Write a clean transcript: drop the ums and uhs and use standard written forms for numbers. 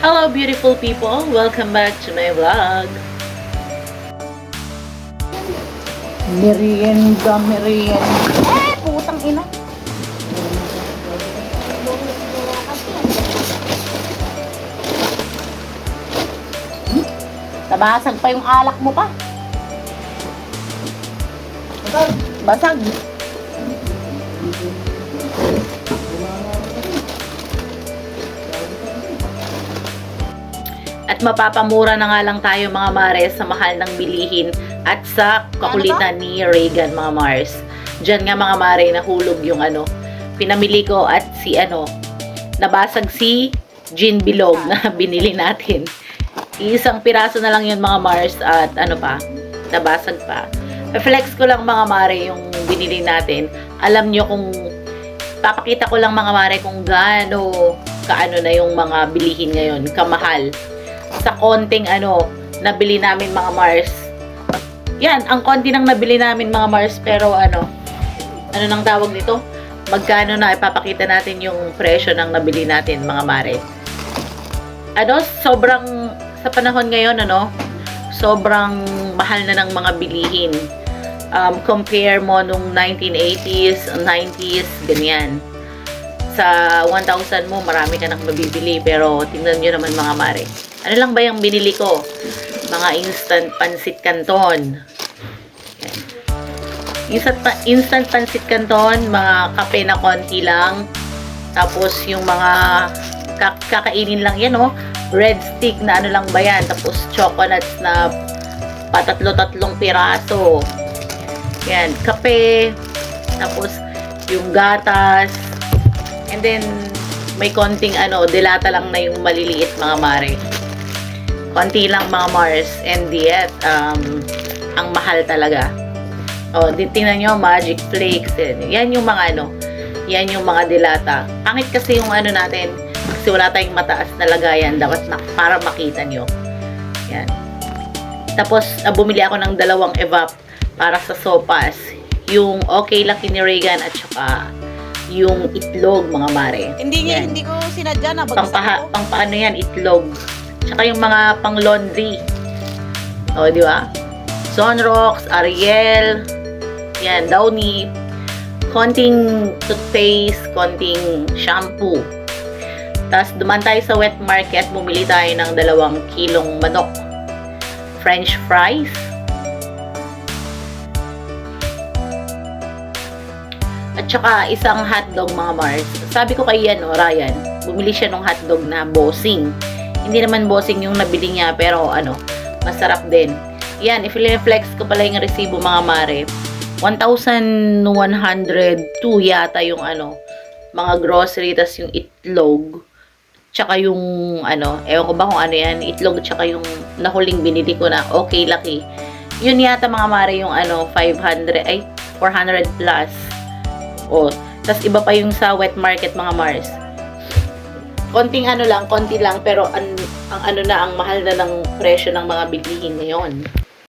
Hello beautiful people! Welcome back to my vlog. Merienda. Putang ina. Nabasag pa yung alak mo pa. Basag. At mapapamura na nga lang tayo mga Mares sa mahal ng bilihin at sa kakulitan ni Reagan mga Mars. Diyan nga mga Mare nahulog yung pinamili ko at nabasag si gin bilog na binili natin. Isang piraso na lang yun mga Mars at nabasag pa. Flex ko lang mga Mare yung binili natin. Alam nyo papakita ko lang mga Mare kung kaano na yung mga bilihin ngayon, kamahal. Sa konting nabili namin mga Mars. Yan, ang konti nang nabili namin mga Mars, pero ano nang tawag nito? Magkano na ipapakita natin yung presyo ng nabili natin mga Mare. Sobrang sa panahon ngayon sobrang mahal na ng mga bilihin. Compare mo nung 1980s, 90s, ganyan. Sa 1,000 mo, marami ka nang mabibili. Pero, tingnan nyo naman mga Mare. Ano lang ba yung binili ko? Mga instant pansit canton. Instant pansit canton, mga kape na konti lang. Tapos, yung mga kakainin lang yan, red stick na lang ba yan. Tapos, chocolates na patatlo-tatlong piraso. Yan, kape. Tapos, yung gatas. And then, may konting delata lang na yung maliliit mga Mare. Konti lang mga Mars. And yet, ang mahal talaga. Tingnan nyo, Magic Flakes. Yan yung mga yan yung mga delata. Pangit kasi yung natin. Kasi wala tayong mataas na lagayan. Dapat para makita nyo. Yan. Tapos, bumili ako ng 2 evap para sa sopas. Yung Okay Lucky ni Reagan at saka yung itlog mga Mare. Hindi ko sinadya na bagsak ko. Paano yan, itlog. Tsaka yung mga pang laundry. Di ba? Sunrocks, Ariel, yan, Downy, konting toothpaste, konting shampoo. Tapos duman tayo sa wet market, bumili tayo ng 2 kilong manok. French fries. At saka isang hotdog mga Mars. Sabi ko kay Ryan, bumili siya ng hotdog na bossing. Hindi naman bossing yung nabili niya, pero masarap din. Yan, i-flex ko pala yung resibo mga Mare. 1,102 yata yung mga grocery, tas yung itlog. Tsaka yung ewan ko ba kung ano yan, itlog tsaka yung nahuling binili ko na Okay Lucky. Yun yata mga Mare yung 400 plus. Tas iba pa yung sa wet market mga Mars. Konti lang, pero ang mahal na ng presyo ng mga bilihin ngayon.